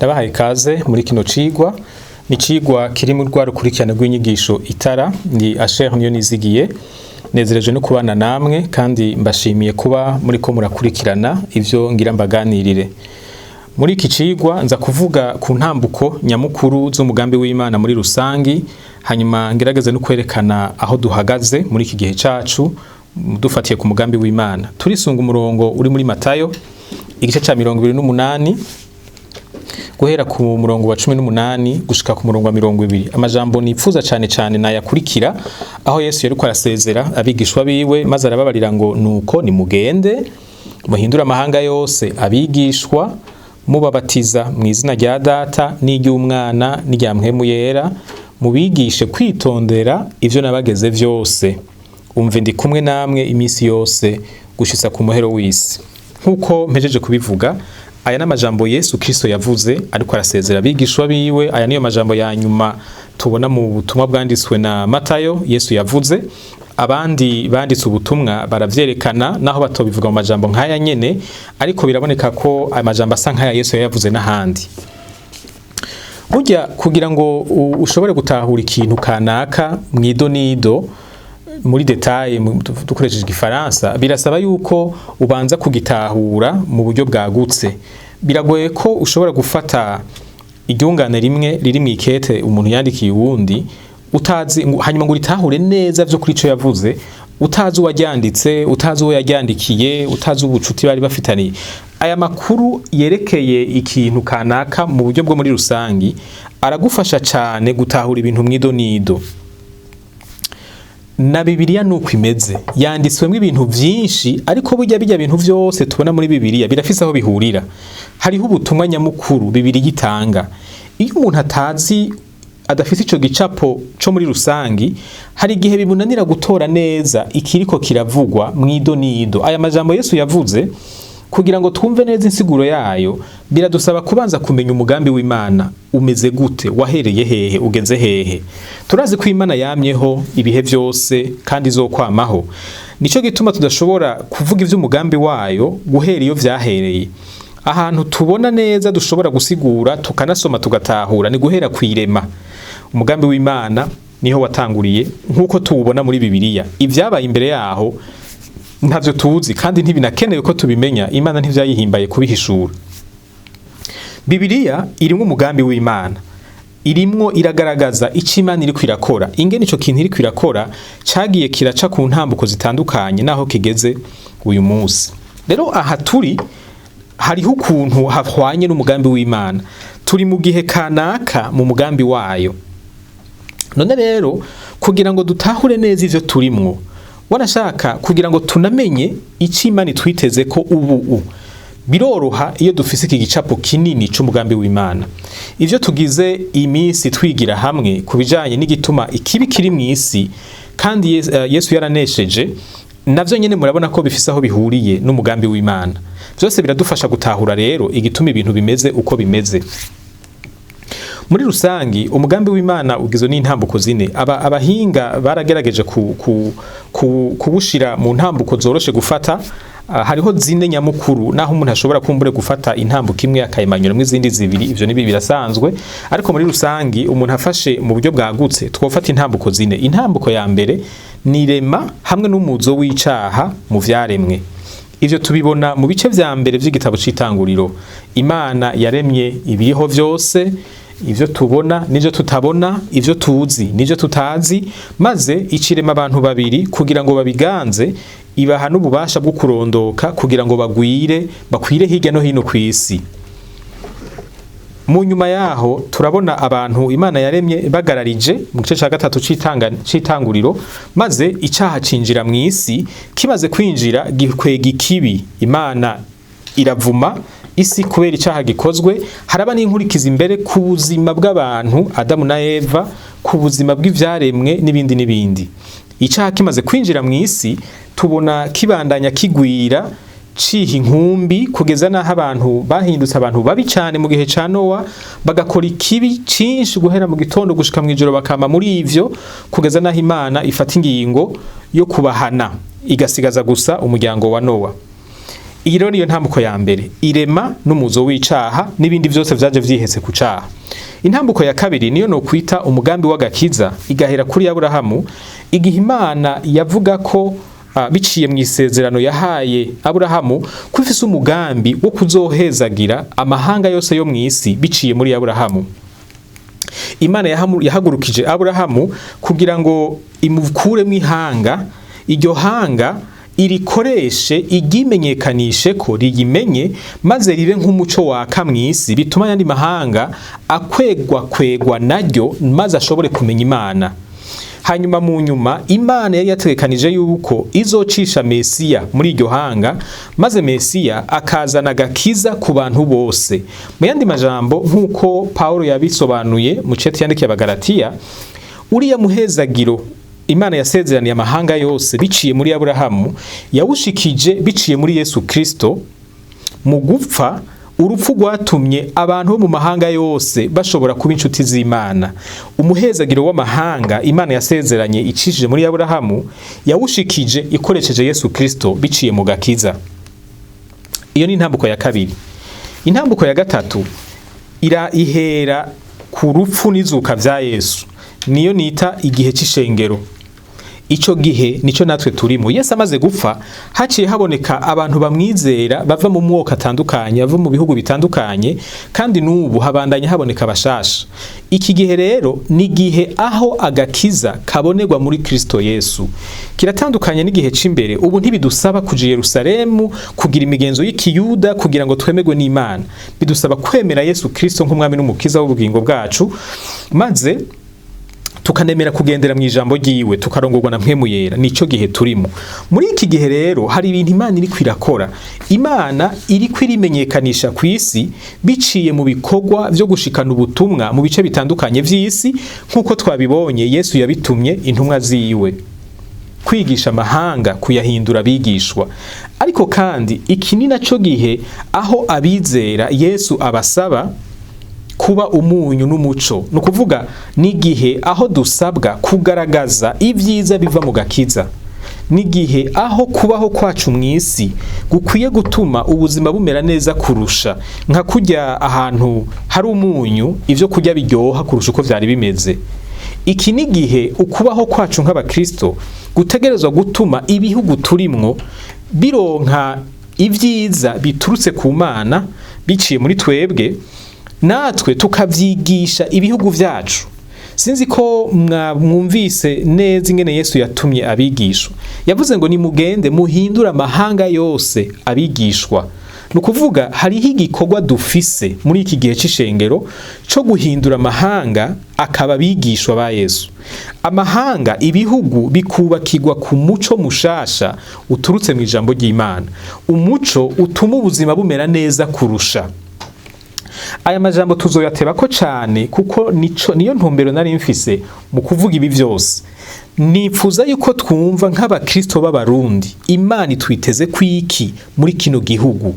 Ndabahaye ikaze muri kino cigwa. Ni cigwa kiri mu rwarukurikirane rw'inyigisho Itara. Ni Asher Niyonizigiye. Nezereje no kubana namwe kandi mbashimiye kuba muri ko murakurikirana ivyo ngira mbaganirire. Muri iki cigwa nza kuvuga ku ntambuko nyamukuru z'umugambi w'Imana muri rusangi, hanyuma ngerageze no kwerekana aho duhagaze muri iki gihe cacu dufatiye ku mugambi w'Imana. Turisunga umurongo uri muri Matayo igice ca 28 guhera ku murongo wa 18 gushika ku murongo wa 20. Amajambo nipfuza cane nayakurikira aho Yesu yariko arasezera abigishwa biwe, maze arababarira ngo nuko nimugende muhindura amahanga yose abigishwa, mubabatiza mu izina rya Data n'iry'Umwana n'irya Mpwemu Yera, mubigishe kwitondera ivyo nabageze vyose. Umve ndi kumwe namwe imisi yose gushitsa ku muhero w'isi. Nkuko mpejeje kubivuga, aya n'amajambo Yesu Kristo yavuze ariko arasezera abigishwa biwe. Aya niyo majambo ya nyuma tubona mu butumwa bwanditswe na Matayo Yesu yavuze. Abandi banditse ubutumwa baravyerekana naho batobivuga mu majambo nk'aya nyene, ariko biraboneka ko aya majambo asa nk'aya Yesu yavuze n'ahandi. Burya kugira ngo ushobore gutahura ikintu kanaka mw'idonido muri detaye dukoresheje igifaransa, birasaba yuko ubanza kugitahura mu buryo bwagutse. Biragoye ko ushobora gufata iryungane rimwe riri mu ikete umuntu yandikiye uwundi utazi, hanyuma ngo uritahure neza vyo kuri ico yavuze, utazi uwaryanditse, utazi uwo yaryandikiye, utazi ubucuti bari bafitaniye. Aya makuru yerekeye ikintu kanaka mu buryo bwo muri rusangi aragufasha cane gutahura ibintu mw'idonido. Na Bibiliya nuko imeze, yanditswemwo ibintu vyinshi, ariko burya bijya bintu vyose tubona muri Bibiliya birafise aho bihurira. Hariho ubutumwa nyamukuru Bibiliya itanga. Iyo umuntu atazi, adafise ico gicapo co muri rusangi, hari igihe bibunanira gutora neza ikiriko kiravugwa mw'idonido. Aya majambo Yesu yavuze, kugira ngo twumve neza insiguro yayo, biradusaba kubanza kumenya umugambi w'Imana umeze gute, wahereye hehe, ugeze hehe. Turazi ko Imana yamyeho ibihe vyose kandi izokwamaho. Nico gituma tudashobora kuvuga ivy'umugambi wayo guhera iyo vyahereye. Ahantu tubona neza dushobora gusigura tukanasoma tugatahura ni guhera kw'irema. Umugambi w'Imana niho watanguriye nkuko tuwubona muri Bibiliya. Ivyabaye imbere yaho ntavyo tuzi kandi ntibinakenewe ko tubimenya. Imana ntivyayihimbaye kubihishura. Bibiliya irimwo umugambi w'Imana, irimwo iragaragaza ico Imana iriko irakora, ingene ico kintu iriko irakora cagiye kiraca ku ntambuko zitandukanye naho kigeze uyu munsi. Rero aha turi hariho ukuntu hahwanye n'umugambi w'Imana. Turi mu gihe kanaka mu mugambi wayo. None rero kugira ngo dutahure neza ivyo turimwo, wanashaka kugira ngo tunamenye ico Imana twiteze ko ubu biroroha iyo dufise iki gicapo kinini c'umugambi w'Imana. Ivyo tugize iminsi twigira hamwe kubijanye n'igituma ikibi kiri mw'isi kandi Yesu yaranesheje, navyo nyene murabona ko bifise aho bihuriye n'umugambi w'Imana. Vyose biradufasha gutahura rero igituma ibintu bimeze uko bimeze. Muri rusangi umugambi w'Imana ugizwe n'intambuko zine. Abahinga baragerageje kubushira mu ntambuko zoroshe gufata. Hariho zine nyamukuru, naho umuntu ashobora kumbure gufata intambuko imwe akayimanyuramwo izindi zibiri, ivyo nibi birasanzwe. Ariko muri rusangi umuntu afashe mu buryo bwagutse twofata intambuko zine. Intambuko ya mbere ni irema hamwe n'umuzo w'icaha mu vyaremwe. Ivyo tubibona mu bice vya mbere vy'igitabo c'Itanguriro. Imana yaremye ibiriho vyose, ivyo tubona n'ivyo tutabona, ivyo tuzi n'ivyo tutazi, maze icirema abantu babiri kugira ngo babiganze, ibaha n'ububasha bwo kurondoka kugira ngo bakwire hirya no hino kw'isi. Mu nyuma yaho turabona abantu Imana yaremye bagararije mu gice ca gatatu c'Itanguriro, maze icaha cinjira mw'isi. Kimaze kwinjira gikwega ikibi, Imana iravuma isi kubera icaha gikozwe. Haraba n'inkurikizi imbere ku buzima bw'abantu Adamu na Eva, ku buzima bw'ivyaremwe n'ibindi n'ibindi. Icaha kimaze kwinjira mw'isi, tubona kibandanya kigwira, ciha inkumbi, kugeza naho abantu bahindutse abantu babi cane mu gihe ca Nowa, bagakora ikibi cinshi guhera mu gitondo gushika mw'ijoro, bakama muri ivyo kugeza naho Imana ifata ingingo yo kubahana, igasigaza gusa umuryango wa Nowa. iyi rero niyo ntambuko ya mbere, irema n'umuzo w'icaha n'ibindi byose vyaje vyihetse ku caha. Intambuko ya kabiri niyo no kwita umugambi w'agakiza, igahera kuri Aburahamu, igihe Imana yavuga ko biciye mu isezerano yahaye Aburahamu ko ifise umugambi wo kuzohezagira amahanga yose yo mw'isi biciye muri Aburahamu. Imana yahagurukije Aburahamu kugira ngo imukure mu ihanga, iryo hanga irikoreshe igimenyekanishe ko riyimenye, maze ribe nk'umuco waka mw'isi, bituma yandi mahanga akwegwa naryo, maze ashobore kumenya Imana. Hanyuma mu nyuma Imana yari yategekanije yuko izocisha Mesiya muri iryo hanga, maze Mesiya akazana agakiza ku bantu bose. Mu yandi majambo, nk'uko Paulo yabisobanuye mu cete yandikiye Abagalatiya, uriya muhezagiro Imana yasezeraniye amahanga yose biciye muri Aburahamu, yawushikije biciye muri Yesu Kristo mu gupfa, urupfu rwatumye abantu bo mu mahanga yose bashobora kuba inshuti z'Imana. Umuhezagiro w'amahanga Imana yasezeranye icishije muri Aburahamu, yawushikije ikoresheje Yesu Kristo biciye mu gakiza. Iyo ni intambuko ya kabiri. Intambuko ya gatatu ihera ku rupfu n'izuka vya Yesu, niyo nita igihe c'ishengero. Ico gihe nico natwe turimo. Yesu amaze gupfa, haciye haboneka abantu bamwizera bava mu mwoko atandukanye, bava mu bihugu bitandukanye, kandi n'ubu habandanya haboneka bashasha. Iki gihe rero ni gihe aho agakiza kabonerwa muri Kristo Yesu. Kiratandukanye n'igihe c'imbere. Ubu ntibidusaba kuja Yerusalemu kugira imigenzo y'ikiyuda kugira ngo twemerwe n'Imana. Bidusaba kwemera Yesu Kristo nk'umwami n'umukiza w'ubugingo bwacu, maze tukanemera kugendera mu ijambo ryiwe, tukarongorwa na mpwemu yera. Nico gihe turimo. Muri iki gihe rero hari ibintu Imana iri kwirakora. Imana iri kwirimenyekanisha ku isi biciye mu bikorwa vyo gushikana ubutumwa mu bice bitandukanye vy'isi, nk'uko twabibonye Yesu yabitumye intumwa ziwe kwigisha amahanga, kuyahindura abigishwa. Ariko kandi iki ni naco gihe aho abizera Yesu abasaba kuba umunyu n'umuco. No kuvuga n'igihe aho dusabwa kugaragaza ivyiza biva mu gakiza. N'igihe aho kubaho kwacu mw'isi gukwiye gutuma ubuzima bumera neza kurusha, nka kurya ahantu hari umunyu ivyo kurya biryoha kurusha uko vyari bimeze. Iki n'igihe ukubaho kwacu nk'abakristo gutegerezwa gutuma ibihugu turimwo bironka ivyiza biturutse ku Mana biciye muri twebwe, natwe tukavyigisha ibihugu vyacu. Sinzi ko mwumvise neza ingene Yesu yatumye abigishwa. Yavuze ngo nimugende muhindura amahanga yose abigishwa. Nukuvuga hariho igikorwa dufise muri iki gihe c'ishengero co guhindura amahanga akaba abigishwa ba Yesu. Amahanga, ibihugu bikubakirwa ku muco mushasha uturutse mu ijambo ry'Imana. Umuco utuma ubuzima bumera neza kurusha. Aya majambo tuzoyateba ko cane kuko niyo ntumbero nari mfise mu kuvuga ibi vyose. Nipfuza yuko twumva nk'abakristo b'abarundi Imana itwiteze kwiki muri kino gihugu.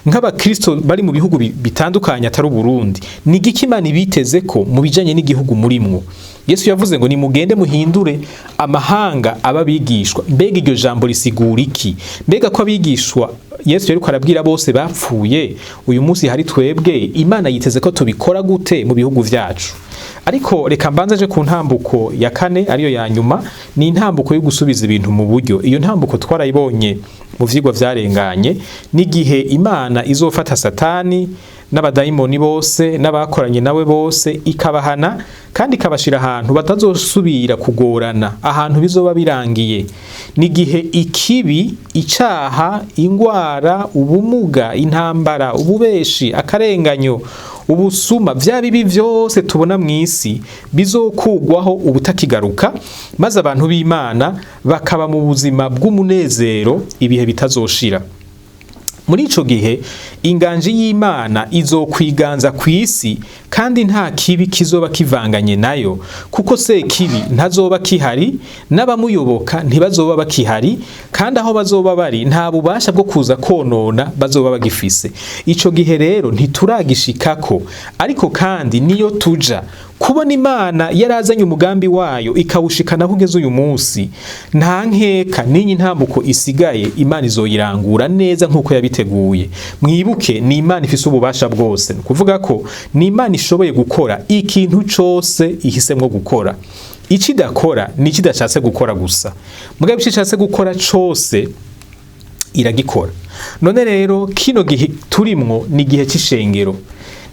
Nk'abakristo bari mu bihugu bitandukanye atari Uburundi, ni igiki Imana ibiteze ko mu bijanye n'igihugu murimwo. Yesu yavuze ngo nimugende muhindure amahanga ababigishwa. Mbega iryo jambo risigura iki? Mbega ko abigishwa Yesu yariko arabwira bose bapfuye, uyu munsi hari twebwe, Imana yiteze ko tubikora gute mu bihugu vyacu? Ariko reka mbanzaje ku ntambuko ya kane, ariyo ya nyuma, ni intambuko yo gusubiza ibintu mu buryo. Iyo ntambuko twarayibonye mu vyigwa vyarenganye, n'igihe Imana izofata Satani n'abadayimoni bose n'abakoranye nawe bose ikabahana, kandi ikabashira ahantu batazosubira kugorana, ahantu bizoba birangiye. N'igihe ikibi, icaha, ingwara, ubumuga, intambara, ububeshi, akarenganyo, ubusuma, vya bibi vyose tubona mw'isi bizokugwaho ubutakigaruka, maze abantu b'Imana bakaba mu buzima bw'umunezero ibihe bitazoshira. Muri ico gihe inganji y'Imana izokwiganza kw'isi, kandi nta kibi kizoba kivanganye nayo, kuko se kibi ntazoba kihari, n'abamuyoboka ntibazoba bakihari, kandi aho bazoba bari nta bubasha bwo kuza konona bazoba bagifise. Ico gihe rero ntituragishikako, ariko kandi niyo tuja kubona Imana yarazanye umugambi wayo ikawushikana kugeza uyu munsi, nta nkeka n'inyi ntambuko isigaye Imana izoyirangura neza nk'uko yabiteguye. Mwibuke ni Imana ifise ububasha bwose, kuvuga ko ni Imana ishoboye gukora ikintu cose ihisemwo gukora. Icidakora ni ikidashatse gukora gusa, mugabo icashatse gukora cose iragikora. None rero kino gihe turimwo ni gihe c'ishengero.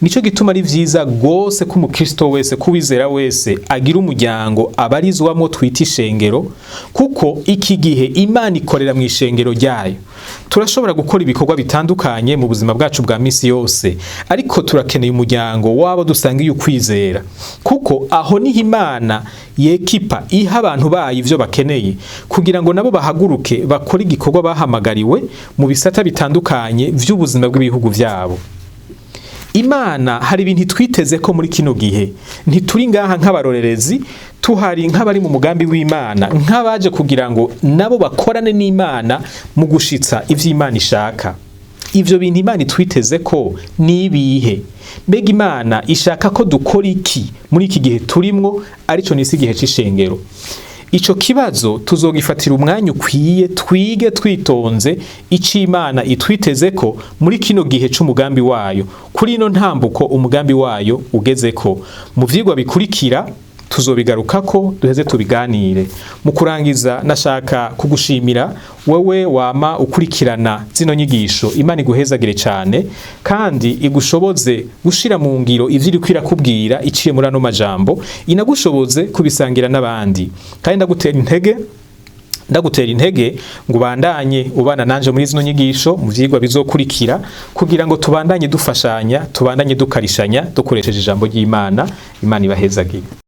Nico gituma ari vyiza gose ko umukristo wese, kuwizera wese agira umuryango abarizwamo twita ishengero, kuko iki gihe Imana ikorera mu ishengero ryayo. Turashobora gukora ibikorwa bitandukanye mu buzima bwacu bwa misi yose, ariko turakeneye umuryango wabo dusangiye ukwizera, kuko aho niho Imana yekipa iha abantu bayo ivyo bakeneye kugira ngo nabo bahaguruke bakore igikorwa bahamagariwe mu bisata bitandukanye vy'ubuzima bw'ibihugu vyabo. Imana hari ibintu twiteze ko muri kino gihe, ntituri ngaha nk'abarorerezi, tuhari nk'abari mu mugambi w'Imana, nk'abaje kugira ngo nabo bakorane n'Imana mu gushitsa ivyo Imana ishaka. Ivyo bintu Imana twiteze ko nibihe? Mbega Imana ishaka ko dukora iki muri iki gihe turimwo, arico nisi gihe c'ishengero? Ico kibazo tuzogifatira umwanya ukwiye, twige twitonze ico Imana itwiteze ko muri kino gihe c'umugambi wayo, kuri ino ntambuko umugambi wayo ugezeko. Mu vyigwa bikurikira tuzobigarukako, duheze tubiganire. Mu kurangiza nashaka kugushimira wewe wama ukurikirana zino nyigisho. Imana iguhezagire cane kandi igushoboze gushira mu ngiro ivyo iriko irakubwira iciye muri ano majambo, inagushoboze kubisangira n'abandi. Kandi ndagutera intege ngo ubandanye ubana nanje muri zino nyigisho mu vyigwa bizokurikira, kugira ngo tubandanye dufashanya, tubandanye dukarishanya dukoresheje ijambo ry'Imana. Imana ibahezagire.